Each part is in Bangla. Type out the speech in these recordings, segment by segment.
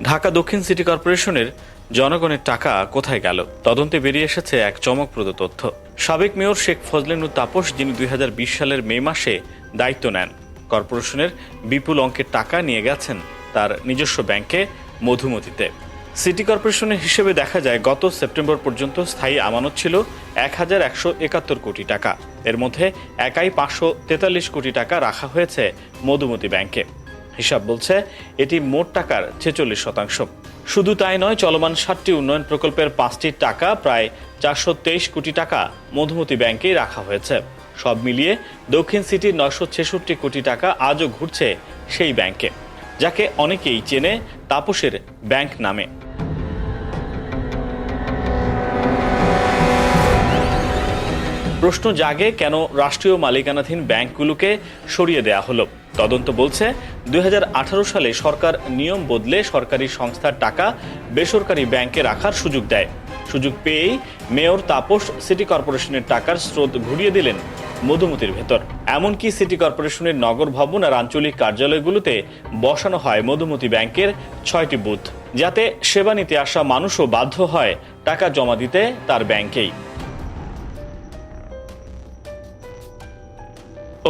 ঢাকা দক্ষিণ সিটি কর্পোরেশনের জনগণের টাকা কোথায় গেল? তদন্তে বেরিয়ে এসেছে এক চমকপ্রদ তথ্য। সাবেক মেয়র শেখ ফজলেনুর তাপস, যিনি ২০২০ সালের মে মাসে দায়িত্ব নেন, কর্পোরেশনের বিপুল অঙ্কের টাকা নিয়ে গেছেন তার নিজস্ব ব্যাংকে মধুমতিতে। সিটি কর্পোরেশনের হিসেবে দেখা যায় গত সেপ্টেম্বর পর্যন্ত স্থায়ী আমানত ছিল ১,১৭১ কোটি টাকা। এর মধ্যে একাই ৫৪৩ কোটি টাকা রাখা হয়েছে মধুমতি ব্যাংকে। হিসাব বলছে এটি মোট টাকার ৪৬%। শুধু তাই নয়, চলমান ৭টি উন্নয়ন প্রকল্পের ৫টির টাকা প্রায় ৪২৩ কোটি টাকা মধুমতি ব্যাংকেই রাখা হয়েছে। সব মিলিয়ে দক্ষিণ সিটির ৯৬৬ কোটি টাকা আজও ঘুরছে সেই ব্যাংকে, যাকে অনেকেই চেনে তাপসের ব্যাংক নামে। প্রশ্ন জাগে, কেন রাষ্ট্রীয় মালিকানাধীন ব্যাংকগুলোকে সরিয়ে দেয়া হলো? তদন্ত বলছে ২০১৮ সালে সরকার নিয়ম বদলে সরকারি সংস্থার টাকা বেসরকারি ব্যাংকে রাখার সুযোগ দেয়। সুযোগ পেয়েই মেয়র তাপস সিটি কর্পোরেশনের টাকার স্রোত ঘুরিয়ে দিলেন মধুমতির ভেতর। এমনকি সিটি কর্পোরেশনের নগর ভবন আর আঞ্চলিক কার্যালয়গুলোতে বসানো হয় মধুমতি ব্যাংকের ৬টি বুথ, যাতে সেবা নিতে আসা মানুষও বাধ্য হয় টাকা জমা দিতে তার ব্যাংকেই।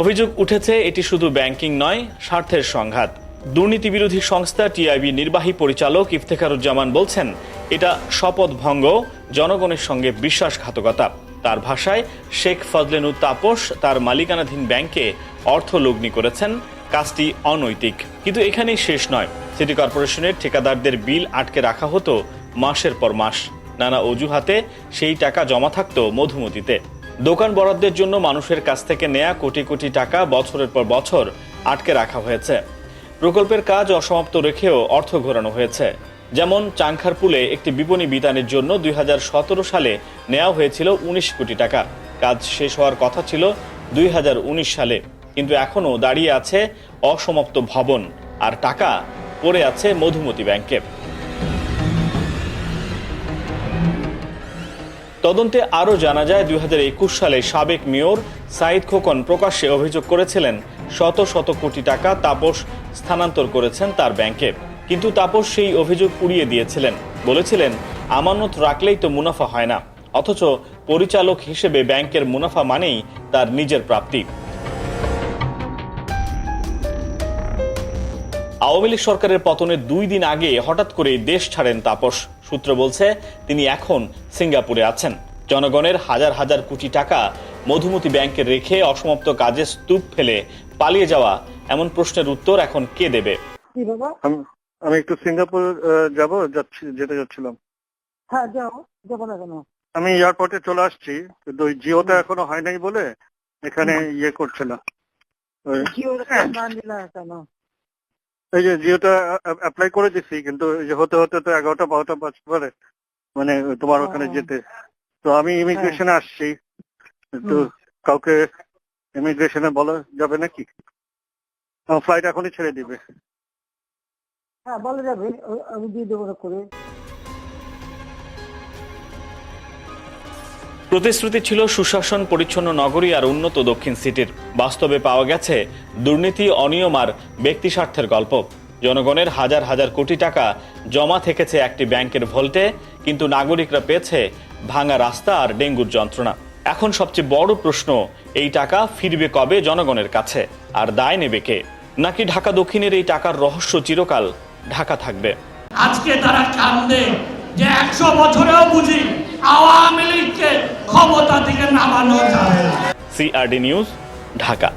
অভিযোগ উঠেছে এটি শুধু ব্যাংকিং নয়, স্বার্থের সংঘাত। দুর্নীতি বিরোধী সংস্থা টিআইবি নির্বাহী পরিচালক ইফতেখারুজ্জামান বলছেন, এটা শপথ ভঙ্গ, জনগণের সঙ্গে বিশ্বাসঘাতকতা। তার ভাষায়, শেখ ফজলেনুর তাপস তার মালিকানাধীন ব্যাংকে অর্থ লগ্নি করেছেন, কাজটি অনৈতিক। কিন্তু এখানেই শেষ নয়। সিটি কর্পোরেশনের ঠিকাদারদের বিল আটকে রাখা হতো মাসের পর মাস। নানা অজুহাতে সেই টাকা জমা থাকত মধুমতিতে। দোকান বরাদ্দের জন্য মানুষের কাছ থেকে নেয়া কোটি কোটি টাকা বছরের পর বছর আটকে রাখা হয়েছে। প্রকল্পের কাজ অসমাপ্ত রেখেও অর্থ ঘোরানো হয়েছে। যেমন চাংখারপুলে একটি বিপণী বিতানের জন্য ২০১৭ সালে নেওয়া হয়েছিল ১৯ কোটি টাকা। কাজ শেষ হওয়ার কথা ছিল ২০১৯ সালে, কিন্তু এখনও দাঁড়িয়ে আছে অসমাপ্ত ভবন, আর টাকা পড়ে আছে মধুমতি ব্যাংকে। তদন্তে আরও জানা যায়, ২০২১ সালে সাবেক মেয়র সাঈদ খোকন প্রকাশ্যে অভিযোগ করেছিলেন শত শত কোটি টাকা তাপস স্থানান্তর করেছেন তার ব্যাংকে। কিন্তু তাপস সেই অভিযোগ উড়িয়ে দিয়েছিলেন, বলেছিলেন আমানত রাখলেই তো মুনাফা হয় না। অথচ পরিচালক হিসেবে ব্যাংকের মুনাফা মানেই তার নিজের প্রাপ্তি। আওয়ামী লীগ সরকারের পতনের ২ দিন আগে হঠাৎ করে দেশ ছাড়েন তাপস। সূত্র বলছে তিনি এখন সিঙ্গাপুরে আছেন। জনগণের হাজার হাজার কোটি টাকা মধুমতি ব্যাংকে রেখে অসমাপ্ত কাজে স্তূপ ফেলে পালিয়ে যাওয়া, এমন প্রশ্নের উত্তর এখন কে দেবে? আমি একটু সিঙ্গাপুর যেতে যাচ্ছিলাম। হ্যাঁ, যাবো না কেন? আমি এয়ারপোর্টে চলে আসছি, কিন্তু ওই জিওটা এখনো হয় নাই বলে এখানে করছে না। এই যে জিওটা অ্যাপ্লাই করে দিচ্ছি, কিন্তু হতে হতে তো ১১টা ১২টা পরে মানে তোমার ওখানে যেতে। তো আমি ইমিগ্রেশনে আসছি, একটু কাউকে ইমিগ্রেশনে বলা যাবে নাকি? ফ্লাইট এখনই ছেড়ে দিবে। হ্যাঁ, বলা যাবে, আমি দিয়ে দেবো করে। প্রতিশ্রুতি ছিল সুশাসন, পরিচ্ছন্ন নগরী আর উন্নত দক্ষিণ সিটির। বাস্তবে পাওয়া গেছে দুর্নীতি, অনিয়ম আর ব্যক্তি স্বার্থের গল্প। জনগণের হাজার হাজার কোটি টাকা জমা থেকেছে একটি ব্যাংকের ভল্টে, কিন্তু নাগরিকরা পেয়েছে ভাঙা রাস্তা আর ডেঙ্গুর যন্ত্রণা। এখন সবচেয়ে বড় প্রশ্ন, এই টাকা ফিরবে কবে জনগণের কাছে? আর দায় নেবে কে? নাকি ঢাকা দক্ষিণের এই টাকার রহস্য চিরকাল ঢাকা থাকবে? আজকে তারা কান্দে যে ১০০ বছরেও বুঝি আওয়ামী লীগকে ক্ষমতা থেকে নামানো যায়। CRD news, Dhaka.